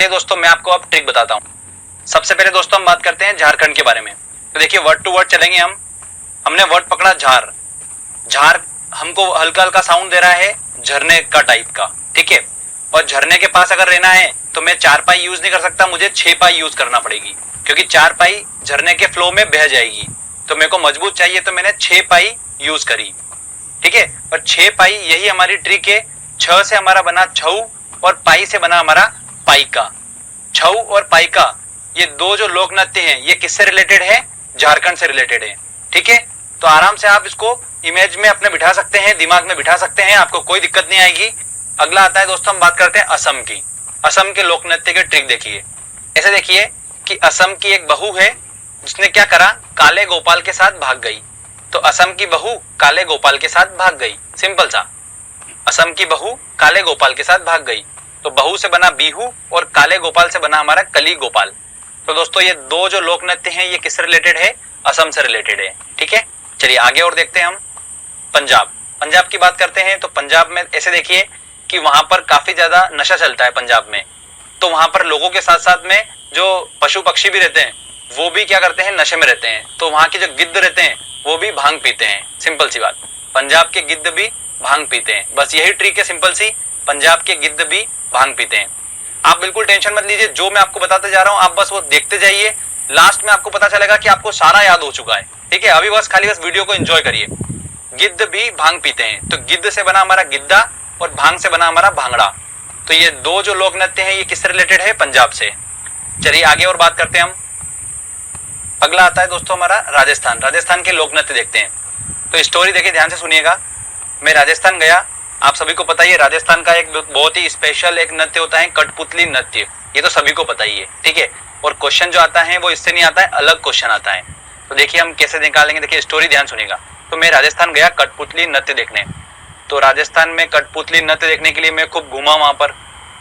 ये दोस्तों मैं आपको अब ट्रिक बताता हूँ। सबसे पहले दोस्तों हम बात करते हैं झारखंड के बारे में। तो देखिए वर्ड टू वर्ड चलेंगे हम। हमने वर्ड पकड़ा झार। झार हमको हल्का हल्का साउंड दे रहा है झरने का टाइप का, ठीक है। और झरने के पास अगर रहना है तो मैं 4 पाई यूज नहीं कर सकता, मुझे 6 पाई यूज करना पड़ेगी, क्योंकि 4 पाई झरने के फ्लो में बह जाएगी। तो मेरे को मजबूत चाहिए तो मैंने 6 पाई यूज करी, ठीक है। और 6 पाई यही हमारी ट्रिक है। 6 से हमारा बना छऊ और पाई से बना हमारा पाइका। छऊ और पाइका ये दो जो लोक नृत्य हैं ये किससे रिलेटेड है? झारखंड से रिलेटेड है, ठीक है। तो आराम से आप इसको इमेज में अपने बिठा सकते हैं, दिमाग में बिठा सकते हैं, आपको कोई दिक्कत नहीं आएगी। अगला आता है दोस्तों, हम बात करते हैं असम की। असम के लोक नृत्य के ट्रिक देखिए। ऐसे देखिए कि असम की एक बहू है जिसने क्या करा, काले गोपाल के साथ भाग गई। तो असम की बहू काले गोपाल के साथ भाग गई, सिंपल सा। असम की बहू काले गोपाल के साथ भाग गई। तो बहू से बना बीहू और काले गोपाल से बना हमारा कली गोपाल। तो दोस्तों ये दो जो लोक नृत्य हैं ये किससे रिलेटेड है? असम से रिलेटेड है, ठीक है। चलिए आगे और देखते हैं हम। पंजाब। पंजाब की बात करते हैं तो पंजाब में ऐसे देखिए कि वहां पर काफी ज्यादा नशा चलता है पंजाब में। तो वहां पर लोगों के साथ साथ में जो पशु पक्षी भी रहते हैं वो भी क्या करते हैं, नशे में रहते हैं। तो वहां के जो गिद्ध रहते हैं वो भी भांग पीते हैं, सिंपल सी बात। पंजाब के गिद्ध भी भांग पीते हैं, बस यही ट्रिक है सिंपल सी। पंजाब के गिद्ध भी भांग पीते हैं। आप बिल्कुल टेंशन मत लीजिए, जो मैं आपको बताते जा रहा हूं आप बस वो देखते जाइए। लास्ट में आपको पता चलेगा कि आपको सारा याद हो चुका है, ठीक है। अभी बस खाली बस वीडियो को एंजॉय करिए। गिद्ध भी भांग पीते हैं। तो गिद्ध से बना हमारा गिद्दा और भांग से बना हमारा भांगड़ा। तो ये दो जो लोक नृत्य हैं ये किससे रिलेटेड है? पंजाब से। चलिए आगे और बात करते हैं हम। अगला आता है दोस्तों हमारा राजस्थान। राजस्थान के लोक नृत्य देखते हैं। तो स्टोरी देखिए, ध्यान से सुनिएगा। मैं राजस्थान गया, आप सभी को पता ही है राजस्थान का एक बहुत ही स्पेशल एक नृत्य होता है कठपुतली नृत्य। ये तो सभी को पता ही है, ठीक है। और क्वेश्चन जो आता है वो इससे नहीं आता है, अलग क्वेश्चन आता है। तो देखिए हम कैसे निकालेंगे, देखिए स्टोरी ध्यान सुनिएगा। तो मैं राजस्थान गया कठपुतली नृत्य देखने। तो राजस्थान में कठपुतली नृत्य देखने के लिए मैं खूब घूमा वहां पर।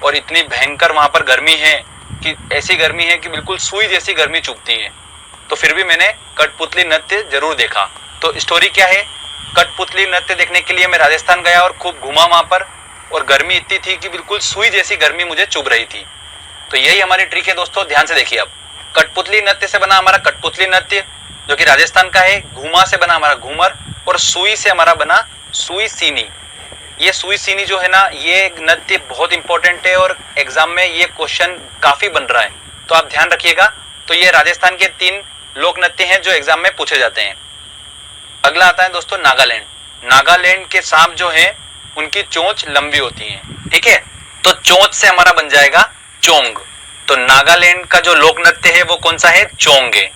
और इतनी भयंकर वहां पर गर्मी है कि ऐसी गर्मी है कि बिल्कुल सुई जैसी गर्मी चुभती है। तो फिर भी मैंने कठपुतली नृत्य जरूर देखा। तो स्टोरी क्या है, कठपुतली नृत्य देखने के लिए मैं राजस्थान गया और खूब घूमा वहां पर। और गर्मी इतनी थी कि बिल्कुल सुई जैसी गर्मी मुझे चुभ रही थी। तो यही हमारी ट्रिक है दोस्तों, ध्यान से देखिए। अब कठपुतली नृत्य से बना हमारा कठपुतली नृत्य जो कि राजस्थान का है। घूमा से बना हमारा घूमर और सुई से हमारा बना सुई सीनी। ये सुई सीनी जो है ना, ये नृत्य बहुत इंपॉर्टेंट है और एग्जाम में ये क्वेश्चन काफी बन रहा है, तो आप ध्यान रखिएगा। तो ये राजस्थान के 3 लोक नृत्य हैं जो एग्जाम में पूछे जाते हैं। अगला आता है दोस्तों नागालैंड। नागालैंड के सांप जो है उनकी चोंच लंबी होती है, ठीक है। तो चोंच से हमारा बन जाएगा चोंग। तो नागालैंड का जो लोक नृत्य है वो कौन सा है? चोंग है।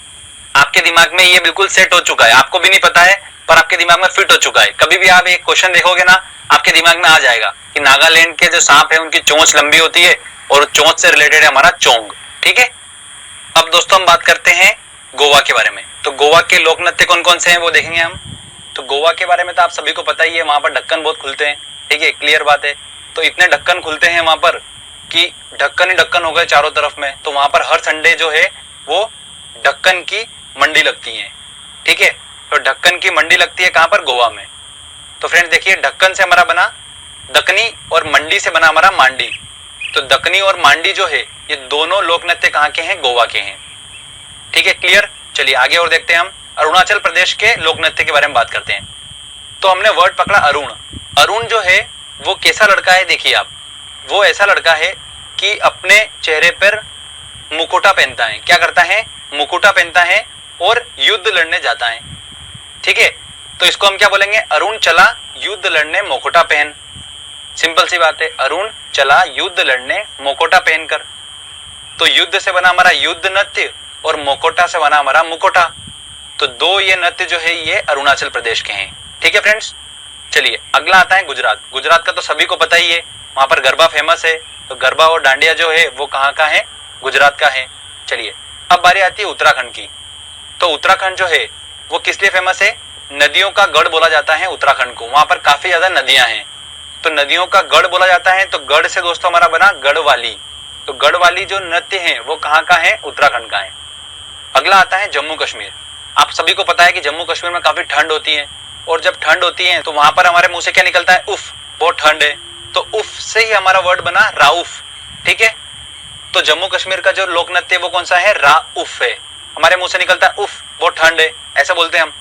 आपके दिमाग में ये बिल्कुल सेट हो चुका है, आपको भी नहीं पता है पर आपके दिमाग में फिट हो चुका है। कभी भी आप एक क्वेश्चन देखोगे ना, आपके दिमाग में आ जाएगा कि नागालैंड के जो सांप है उनकी चोंच लंबी होती है और चोंच से रिलेटेड है हमारा चोंग, ठीक है। अब दोस्तों हम बात करते हैं गोवा के बारे में। तो गोवा के लोक नृत्य कौन कौन से हैं वो देखेंगे हम। तो गोवा के बारे में तो आप सभी को पता ही है, वहां पर ढक्कन बहुत खुलते हैं, ठीक है, क्लियर बात है। तो इतने ढक्कन खुलते हैं वहां पर कि ढक्कन ही ढक्कन हो गए चारों तरफ में। तो वहां पर हर संडे जो है वो ढक्कन की मंडी लगती है, ठीक है। तो ढक्कन की मंडी लगती है कहां पर? गोवा में। तो फ्रेंड्स देखिए, ढक्कन से हमारा बना दकनी और मंडी से बना हमारा मांडी। तो दकनी और मांडी जो है ये दोनों लोक नृत्य कहां के हैं? गोवा के हैं, ठीक है, क्लियर। चलिए आगे और देखते हैं हम। अरुणाचल प्रदेश के लोक नृत्य के बारे में बात करते हैं। तो हमने वर्ड पकड़ा अरुण। अरुण जो है वो कैसा लड़का है? देखिए आप, वो ऐसा लड़का है कि अपने चेहरे पर मुकुटा पहनता है। क्या करता है? मुकुटा पहनता है और युद्ध लड़ने जाता है, ठीक है। तो इसको हम क्या बोलेंगे? अरुण चला युद्ध लड़ने मुकुटा पहन। सिंपल सी बात है, अरुण चला युद्ध लड़ने मुकुटा पहनकर। तो युद्ध से बना हमारा युद्ध नृत्य और मुकुटा से बना हमारा मुकुटा। तो दो ये नृत्य जो है ये अरुणाचल प्रदेश के हैं, ठीक है फ्रेंड्स। चलिए अगला आता है गुजरात। गुजरात का तो सभी को पता ही है, वहां पर गरबा फेमस है। तो गरबा और डांडिया जो है वो कहाँ का है? गुजरात का है। चलिए अब बारी आती है उत्तराखंड की। तो उत्तराखंड जो है वो किस लिए फेमस है? नदियों का गढ़ बोला जाता है उत्तराखंड को। वहां पर काफी ज्यादा नदियां हैं, तो नदियों का गढ़ बोला जाता है। तो गढ़ से दोस्तों हमारा बना गढ़वाली। तो गढ़वाली जो नृत्य है वो कहाँ का है? उत्तराखंड का है। अगला आता है जम्मू कश्मीर। आप सभी को पता है कि जम्मू कश्मीर में काफी ठंड होती है, और जब ठंड होती है तो वहां पर हमारे मुंह से क्या निकलता है? उफ, बहुत ठंड है। तो उफ से ही हमारा वर्ड बना राउफ, ठीक है। तो जम्मू कश्मीर का जो लोक नृत्य वो कौन सा है, राउफ है। हमारे मुंह से निकलता है उफ, वो ठंड है, ऐसा बोलते हैं हम।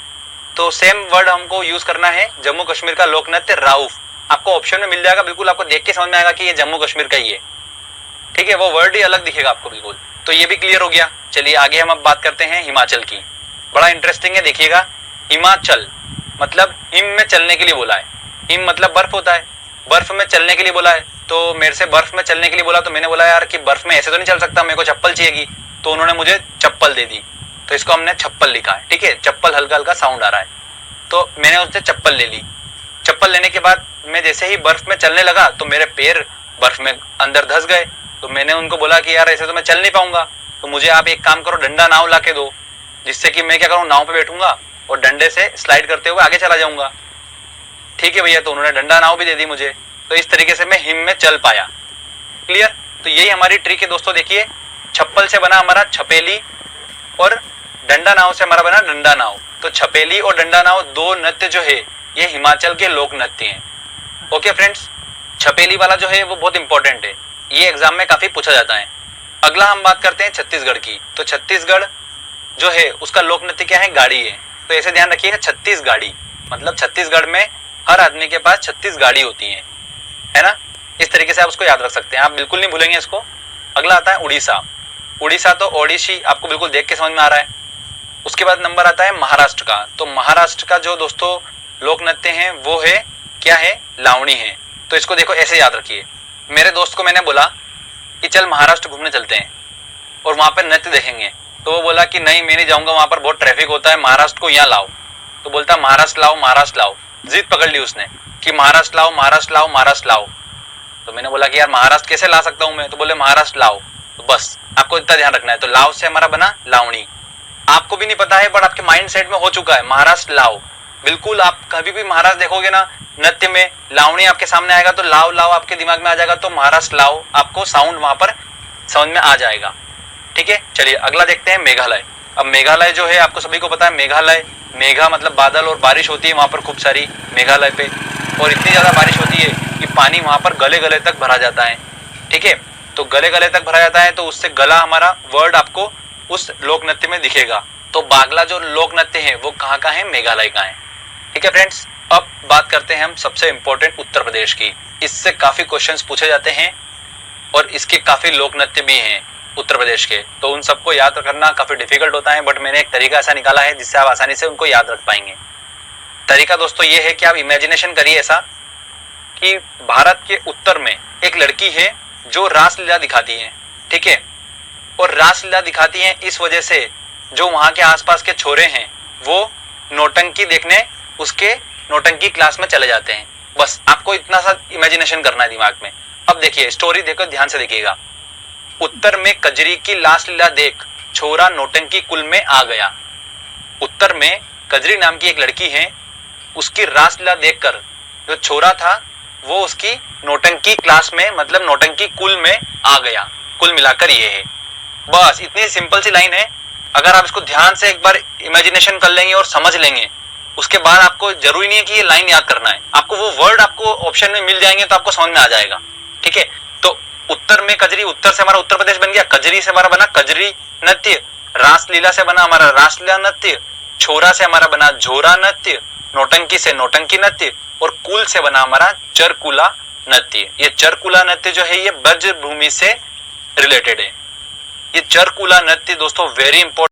तो सेम वर्ड हमको यूज करना है, जम्मू कश्मीर का लोक नृत्य राउफ। आपको ऑप्शन में मिल जाएगा, बिल्कुल आपको देख के समझ में आएगा कि ये जम्मू कश्मीर का ही है, ठीक है। वो वर्ड ही अलग दिखेगा आपको बिल्कुल। तो ये भी क्लियर हो गया। चलिए आगे हम अब बात करते हैं हिमाचल की। बड़ा इंटरेस्टिंग है, देखिएगा। हिमाचल मतलब हिम में चलने के लिए बोला है। हिम मतलब बर्फ होता है, बर्फ में चलने के लिए बोला है। तो मेरे से बर्फ में चलने के लिए बोला, तो मैंने बोला यार कि बर्फ में ऐसे तो नहीं चल सकता, मेरे को चप्पल चाहिएगी। तो उन्होंने मुझे चप्पल दे दी, तो इसको हमने छप्पल लिखा है, ठीक है। चप्पल हल्का हल्का साउंड आ रहा है, तो मैंने उससे चप्पल ले ली। चप्पल लेने के बाद मैं जैसे ही बर्फ में चलने लगा तो मेरे पैर बर्फ में अंदर धंस गए। तो मैंने उनको बोला कि यार ऐसे तो मैं चल नहीं पाऊंगा, तो मुझे आप एक काम करो, डंडा नाव ला के दो, जिससे कि मैं क्या करूँ, नाव पे बैठूंगा और डंडे से स्लाइड करते हुए आगे चला जाऊंगा। ठीक है भैया, तो उन्होंने डंडा नाव भी दे दी मुझे। तो इस तरीके से मैं हिम में चल पाया। क्लियर। तो यही हमारी ट्रिक है दोस्तों। देखिए, छप्पल से बना हमारा छपेली और डंडा नाव से हमारा बना डंडा नाव। तो छपेली और डंडा नाव दो नृत्य जो है ये हिमाचल के लोक नृत्य हैं। ओके फ्रेंड्स, छपेली वाला जो है वो बहुत इंपॉर्टेंट है, ये एग्जाम में काफी पूछा जाता है। अगला हम बात करते हैं छत्तीसगढ़ की। तो छत्तीसगढ़ जो है उसका लोक नृत्य क्या है, गाड़ी है। तो ऐसे ध्यान रखिएगा, 36 गाड़ी, मतलब छत्तीसगढ़ में हर आदमी के पास 36 गाड़ी होती है ना। इस तरीके से आप उसको याद रख सकते हैं, आप बिल्कुल नहीं भूलेंगे इसको। अगला आता है उड़ीसा। उड़ीसा तो ओडिशी आपको बिल्कुल देख के समझ में आ रहा है। उसके बाद नंबर आता है महाराष्ट्र का। तो महाराष्ट्र का जो दोस्तों लोक नृत्य है वो है क्या है, लावणी है। तो इसको देखो ऐसे याद रखिए। मेरे दोस्त को मैंने बोला कि चल महाराष्ट्र घूमने चलते हैं और वहां पर नृत्य देखेंगे। तो वो बोला कि नहीं मैं नहीं जाऊंगा, वहां पर बहुत ट्रैफिक होता है, महाराष्ट्र को यहाँ लाओ। तो बोलता महाराष्ट्र लाओ, महाराष्ट्र लाओ। जिद पकड़ ली उसने कि महाराष्ट्र लाओ, महाराष्ट्र लाओ, महाराष्ट्र लाओ। तो मैंने बोला कि यार महाराष्ट्र कैसे ला सकता हूं मैं, तो बोले महाराष्ट्र लाओ। तो बस आपको इतना ध्यान रखना है। तो लाओ से हमारा बना लावणी। आपको भी नहीं पता है बट आपके माइंड सेट में हो चुका है महाराष्ट्र लाओ। बिल्कुल, आप कभी भी महाराष्ट्र देखोगे ना नृत्य में, लावणी आपके सामने आएगा तो लाओ लाओ आपके दिमाग में आ जाएगा, तो महाराष्ट्र लाओ आपको साउंड वहां पर समझ में आ जाएगा। ठीक है, चलिए अगला देखते हैं मेघालय। अब मेघालय जो है आपको सभी को पता है, मेघालय, मेघा मतलब बादल और बारिश होती है वहां पर खूब सारी मेघालय पे, और इतनी ज्यादा बारिश होती है कि पानी वहां पर गले गले तक भरा जाता है। ठीक है, तो गले गले तक भरा जाता है, तो उससे गला हमारा वर्ड आपको उस लोक नृत्य में दिखेगा। तो बागला जो लोक नृत्य है वो कहाँ का है, मेघालय का है। ठीक है फ्रेंड्स, अब बात करते हैं हम सबसे इंपॉर्टेंट उत्तर प्रदेश की। इससे काफी क्वेश्चंस पूछे जाते हैं और इसके काफी लोक नृत्य भी हैं उत्तर प्रदेश के। तो उन सबको याद करना काफी डिफिकल्ट होता है, बट मैंने एक तरीका ऐसा निकाला है जिससे आप आसानी से उनको याद रख पाएंगे। तरीका दोस्तों ये है कि आप इमेजिनेशन करिए ऐसा कि भारत के उत्तर में एक लड़की है जो रासलीला दिखाती है। ठीक है, और रासलीला दिखाती है इस वजह से जो वहां के आसपास के छोरे हैं वो नौटंकी देखने उसके नौटंकी क्लास में चले जाते हैं। बस आपको इतना सा इमेजिनेशन करना है दिमाग में। अब देखिए स्टोरी देखो, ध्यान से देखिएगा। उत्तर में कजरी की रासलीला देख छोरा नौटंकी कुल में आ गया। उत्तर में कजरी नाम की एक लड़की है, उसकी रासलीला देखकर जो छोरा था वो उसकी नौटंकी क्लास में मतलब नौटंकी कुल में आ गया। कुल मिलाकर ये है, बस इतनी सिंपल सी लाइन है। अगर आप इसको ध्यान से एक बार इमेजिनेशन कर लेंगे और समझ लेंगे, उसके बाद आपको जरूरी नहीं है कि ये लाइन याद करना है, आपको वो वर्ड आपको ऑप्शन में मिल जाएंगे तो आपको समझ में आ जाएगा। ठीक है, तो उत्तर में कजरी, उत्तर से हमारा उत्तर प्रदेश बन गया, कजरी से हमारा बना कजरी नृत्य, रासलीला से बना हमारा रासलीला नृत्य, छोरा से हमारा बना झोरा नृत्य, नौटंकी से नौटंकी नृत्य, और कुल से बना हमारा चरकुला नृत्य। ये चरकुला नृत्य जो है ये ब्रज भूमि से रिलेटेड है। ये चरकुला नृत्य दोस्तों वेरी इंपॉर्टेंट